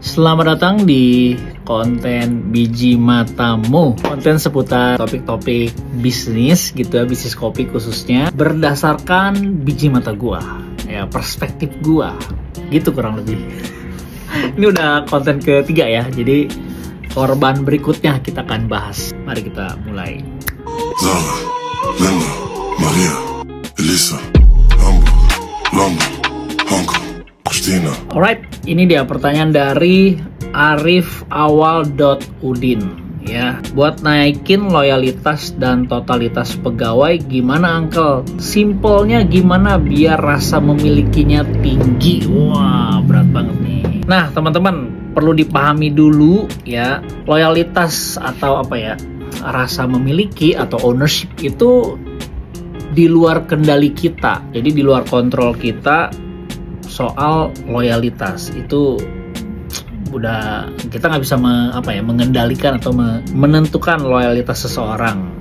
Selamat datang di konten Biji Matamu. Konten seputar topik-topik bisnis gitu ya, bisnis kopi khususnya berdasarkan biji mata gua, ya perspektif gua. Gitu kurang lebih. Ini udah konten ketiga ya. Jadi korban berikutnya kita akan bahas. Mari kita mulai. Zara, Lena, Maria, Elisa, Hamburg, London, Hong Kong, Christina. Alright, ini dia pertanyaan dari arifawal.udin ya. Buat naikin loyalitas dan totalitas pegawai gimana Uncle? Simpelnya gimana biar rasa memilikinya tinggi? Wah, berat banget nih. Nah, teman-teman perlu dipahami dulu ya, loyalitas atau apa ya, rasa memiliki atau ownership itu di luar kendali kita. Jadi di luar kontrol kita. Soal loyalitas itu udah kita nggak bisa mengendalikan atau menentukan loyalitas seseorang.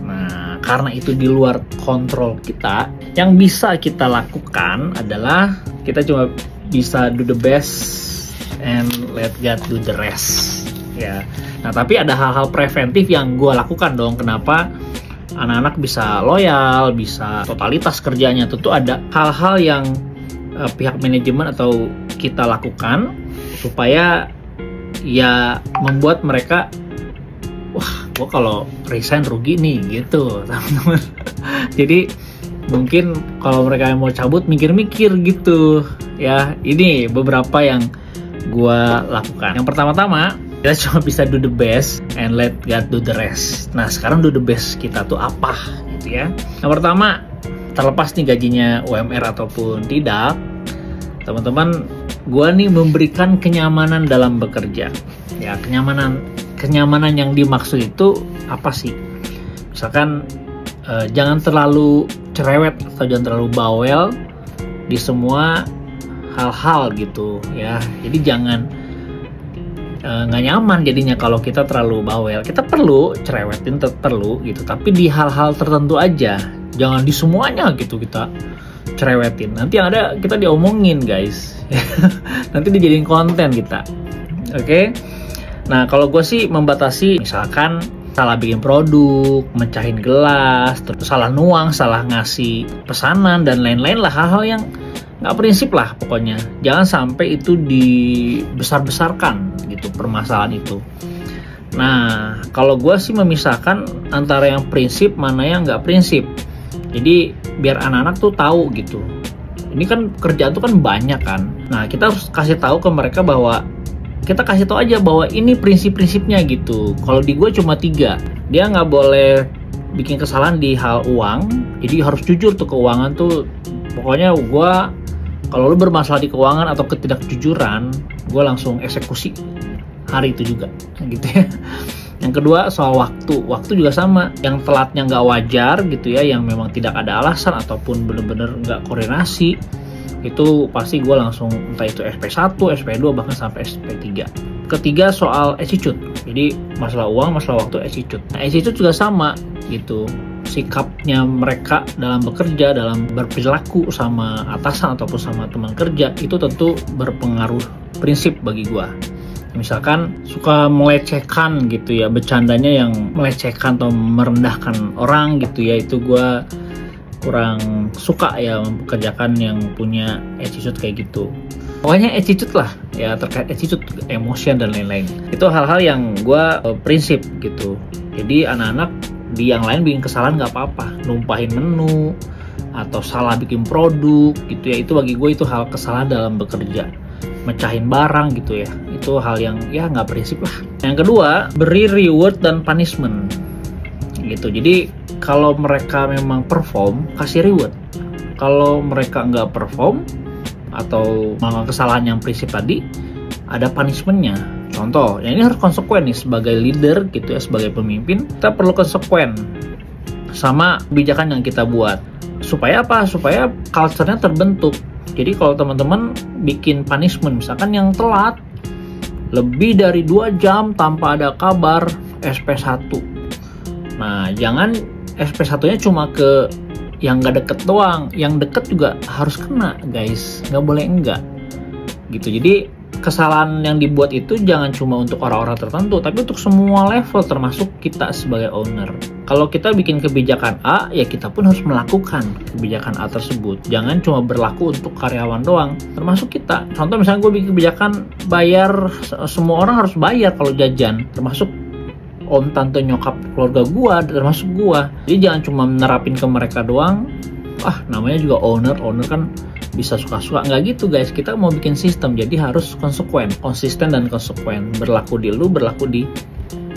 Nah, karena itu di luar kontrol kita, yang bisa kita lakukan adalah kita cuma bisa do the best and let God do the rest ya. Nah, tapi ada hal-hal preventif yang gue lakukan dong. Kenapa anak-anak bisa loyal, bisa totalitas kerjanya? Tentu ada hal-hal yang pihak manajemen atau kita lakukan supaya ya membuat mereka, wah, gua kalau resign rugi nih gitu, teman-teman. Jadi mungkin kalau mereka yang mau cabut mikir-mikir gitu ya. Ini beberapa yang gua lakukan. Yang pertama-tama, kita cuma bisa do the best and let God do the rest. Nah, sekarang do the best kita tuh apa gitu ya. Yang pertama, terlepas nih gajinya UMR ataupun tidak, teman-teman, gue nih memberikan kenyamanan dalam bekerja. Ya, kenyamanan yang dimaksud itu apa sih? Misalkan jangan terlalu cerewet atau jangan terlalu bawel di semua hal-hal gitu ya. Jadi jangan nggak nyaman jadinya kalau kita terlalu bawel. Kita perlu cerewetin, perlu gitu, tapi di hal-hal tertentu aja. Jangan di semuanya gitu kita cerewetin. Nanti yang ada kita diomongin, guys. Nanti dijadiin konten kita. Oke? Nah, kalau gue sih membatasi, misalkan salah bikin produk, mecahin gelas, terus salah nuang, salah ngasih pesanan, dan lain-lain lah. Hal-hal yang nggak prinsip lah pokoknya. Jangan sampai itu dibesar-besarkan gitu, permasalahan itu. Nah, kalau gue sih memisahkan antara yang prinsip, mana yang nggak prinsip. Jadi biar anak-anak tuh tahu gitu. Ini kan kerjaan tuh kan banyak kan. Nah, kita harus kasih tahu ke mereka bahwa kita kasih tahu aja bahwa ini prinsip-prinsipnya gitu. Kalau di gue cuma 3. Dia nggak boleh bikin kesalahan di hal uang. Jadi harus jujur tuh, keuangan tuh. Pokoknya gue, kalau lu bermasalah di keuangan atau ketidakjujuran, gue langsung eksekusi hari itu juga gitu ya. Yang kedua, soal waktu. Waktu juga sama. Yang telatnya nggak wajar gitu ya, yang memang tidak ada alasan ataupun bener-bener nggak koordinasi, itu pasti gue langsung entah itu SP1, SP2, bahkan sampai SP3. Ketiga, soal attitude. Jadi masalah uang, masalah waktu, attitude. Nah, attitude juga sama gitu. Sikapnya mereka dalam bekerja, dalam berperilaku sama atasan ataupun sama teman kerja, itu tentu berpengaruh prinsip bagi gue. Misalkan suka melecehkan gitu ya, bercandanya yang melecehkan atau merendahkan orang gitu ya, itu gue kurang suka ya mempekerjakan yang punya attitude kayak gitu. Pokoknya attitude lah ya, terkait attitude, emotion dan lain-lain. Itu hal-hal yang gue prinsip gitu. Jadi anak-anak di yang lain bikin kesalahan nggak apa-apa, numpahin menu atau salah bikin produk gitu ya, itu bagi gue itu hal kesalahan dalam bekerja. Mecahin barang gitu ya, itu hal yang ya nggak prinsip lah. Yang kedua, beri reward dan punishment gitu. Jadi kalau mereka memang perform, kasih reward. Kalau mereka nggak perform atau melakukan kesalahan yang prinsip tadi, ada punishmentnya. Contoh, ya ini harus konsekuen nih sebagai leader gitu ya, sebagai pemimpin kita perlu konsekuen sama kebijakan yang kita buat. Supaya apa? Supaya culture-nya terbentuk. Jadi kalau teman-teman bikin punishment, misalkan yang telat lebih dari 2 jam tanpa ada kabar, SP1. Nah, jangan SP1-nya cuma ke yang nggak deket doang, yang deket juga harus kena, guys. Nggak boleh enggak. Gitu. Jadi kesalahan yang dibuat itu jangan cuma untuk orang-orang tertentu, tapi untuk semua level, termasuk kita sebagai owner. Kalau kita bikin kebijakan A, ya kita pun harus melakukan kebijakan A tersebut. Jangan cuma berlaku untuk karyawan doang, termasuk kita. Contoh misalnya gue bikin kebijakan bayar, semua orang harus bayar kalau jajan, termasuk om, tante, nyokap, keluarga gue, termasuk gue. Jadi jangan cuma menerapin ke mereka doang. Namanya juga owner kan bisa suka-suka. Nggak gitu guys, kita mau bikin sistem, jadi harus konsisten dan konsekuen. Berlaku di lu, berlaku di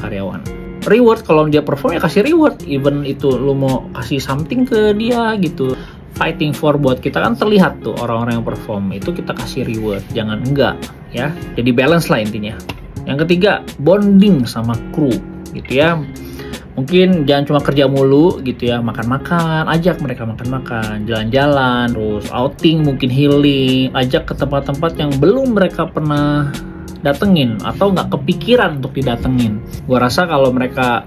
karyawan. Reward, kalau dia perform ya kasih reward. Even itu lu mau kasih something ke dia gitu. Fighting for, buat kita kan terlihat tuh orang-orang yang perform, itu kita kasih reward. Jangan enggak ya. Jadi balance lah intinya. Yang ketiga, bonding sama kru gitu ya. Mungkin jangan cuma kerja mulu gitu ya, makan-makan, ajak mereka makan-makan, jalan-jalan, terus outing, mungkin healing, ajak ke tempat-tempat yang belum mereka pernah datengin atau nggak kepikiran untuk didatengin. Gua rasa kalau mereka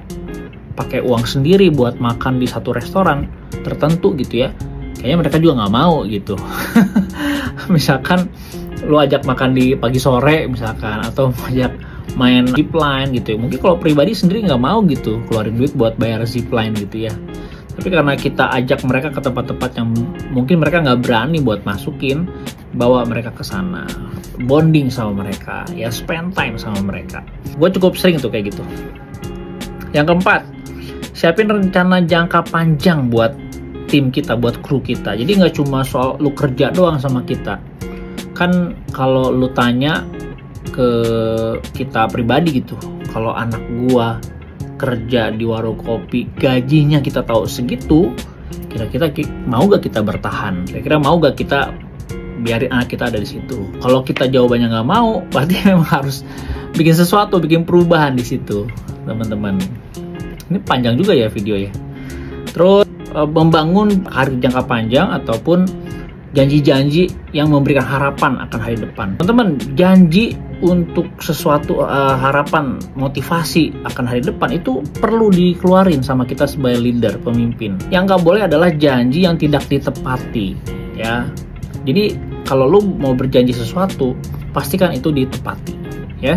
pakai uang sendiri buat makan di satu restoran tertentu gitu ya, kayaknya mereka juga nggak mau gitu. Misalkan lu ajak makan di pagi sore misalkan, atau ajak main zipline gitu ya. Mungkin kalau pribadi sendiri nggak mau gitu keluarin duit buat bayar zipline gitu ya. Tapi karena kita ajak mereka ke tempat-tempat yang mungkin mereka nggak berani buat masukin, bawa mereka ke sana, bonding sama mereka, ya spend time sama mereka. Gue cukup sering tuh kayak gitu. Yang keempat, siapin rencana jangka panjang buat tim kita, buat kru kita. Jadi nggak cuma soal lu kerja doang sama kita. Kan kalau lu tanya ke kita pribadi gitu, kalau anak gua kerja di warung kopi, gajinya kita tahu segitu, kira-kira mau gak kita bertahan? Kira-kira mau gak kita biarin anak kita ada di situ? Kalau kita jawabannya nggak mau, berarti memang harus bikin sesuatu, bikin perubahan di situ, teman-teman. Ini panjang juga ya video ya. Terus membangun karir jangka panjang ataupun janji-janji yang memberikan harapan akan hari depan. Teman-teman, janji untuk sesuatu, harapan, motivasi akan hari depan itu perlu dikeluarin sama kita sebagai leader, pemimpin. Yang nggak boleh adalah janji yang tidak ditepati, ya. Jadi kalau lu mau berjanji sesuatu, pastikan itu ditepati, ya.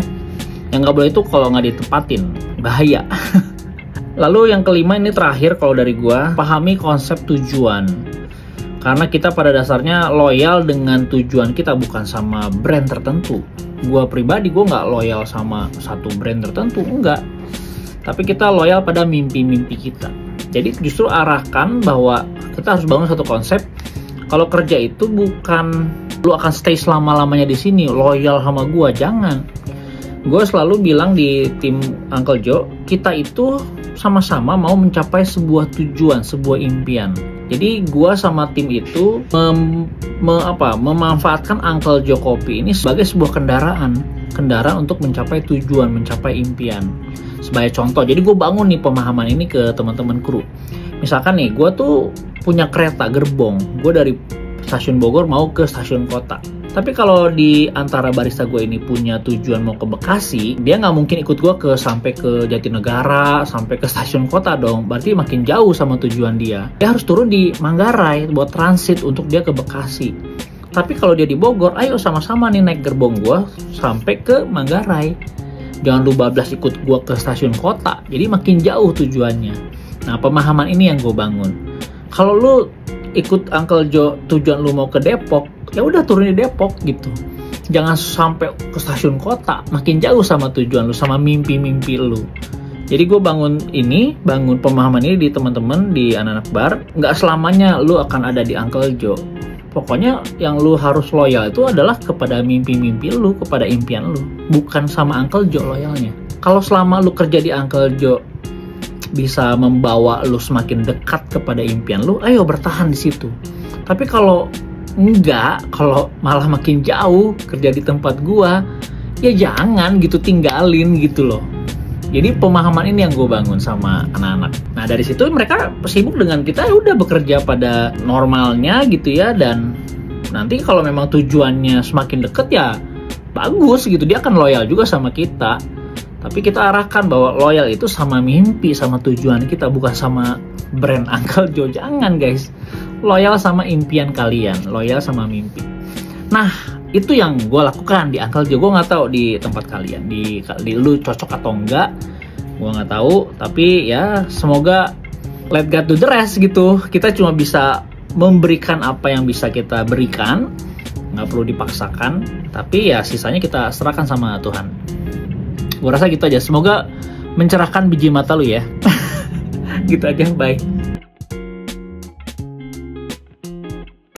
Yang nggak boleh itu kalau nggak ditepatin, bahaya. Lalu yang kelima, ini terakhir kalau dari gua, pahami konsep tujuan. Karena kita pada dasarnya loyal dengan tujuan kita, bukan sama brand tertentu. Gua pribadi, gue nggak loyal sama satu brand tertentu, enggak. Tapi kita loyal pada mimpi-mimpi kita. Jadi justru arahkan bahwa kita harus bangun satu konsep. Kalau kerja itu bukan lu akan stay selama-lamanya di sini, loyal sama gua, jangan. Gue selalu bilang di tim Uncle Joe, kita itu sama-sama mau mencapai sebuah tujuan, sebuah impian. Jadi gue sama tim itu memanfaatkan Uncle Joe Kopi ini sebagai sebuah kendaraan untuk mencapai tujuan, mencapai impian. Sebagai contoh, jadi gue bangun nih pemahaman ini ke teman-teman kru. Misalkan nih, gue tuh punya kereta gerbong, gue dari stasiun Bogor mau ke stasiun kota. Tapi kalau di antara barista gue ini punya tujuan mau ke Bekasi, dia nggak mungkin ikut gue sampai ke Jatinegara, sampai ke stasiun kota dong. Berarti makin jauh sama tujuan dia. Dia harus turun di Manggarai buat transit untuk dia ke Bekasi. Tapi kalau dia di Bogor, ayo sama-sama nih naik gerbong gue sampai ke Manggarai. Jangan lu bablas ikut gue ke stasiun kota. Jadi makin jauh tujuannya. Nah, pemahaman ini yang gue bangun. Kalau lu ikut Uncle Joe, tujuan lu mau ke Depok, ya udah turun di Depok gitu. Jangan sampai ke stasiun kota, makin jauh sama tujuan lu, sama mimpi-mimpi lu. Jadi gue bangun pemahaman ini di teman-teman, di anak-anak bar. Nggak selamanya lu akan ada di Uncle Joe. Pokoknya yang lu harus loyal itu adalah kepada mimpi-mimpi lu, kepada impian lu, bukan sama Uncle Joe loyalnya. Kalau selama lu kerja di Uncle Joe bisa membawa lu semakin dekat kepada impian lu, ayo bertahan di situ. Tapi kalau enggak, kalau malah makin jauh kerja di tempat gua, ya jangan gitu, tinggalin gitu loh. Jadi pemahaman ini yang gue bangun sama anak-anak. Nah dari situ mereka sibuk dengan kita, ya udah bekerja pada normalnya gitu ya. Dan nanti kalau memang tujuannya semakin deket ya bagus gitu, dia akan loyal juga sama kita. Tapi kita arahkan bahwa loyal itu sama mimpi, sama tujuan kita, bukan sama brand Uncle Joe. Jangan guys, loyal sama impian kalian, loyal sama mimpi. Nah, itu yang gue lakukan di Uncle Joe. Gue nggak tahu di tempat kalian, di lu cocok atau enggak, gue nggak tahu. Tapi ya semoga let God do the rest gitu. Kita cuma bisa memberikan apa yang bisa kita berikan, nggak perlu dipaksakan. Tapi ya sisanya kita serahkan sama Tuhan. Gue rasa gitu aja. Semoga mencerahkan biji mata lu ya. Gitu aja, bye.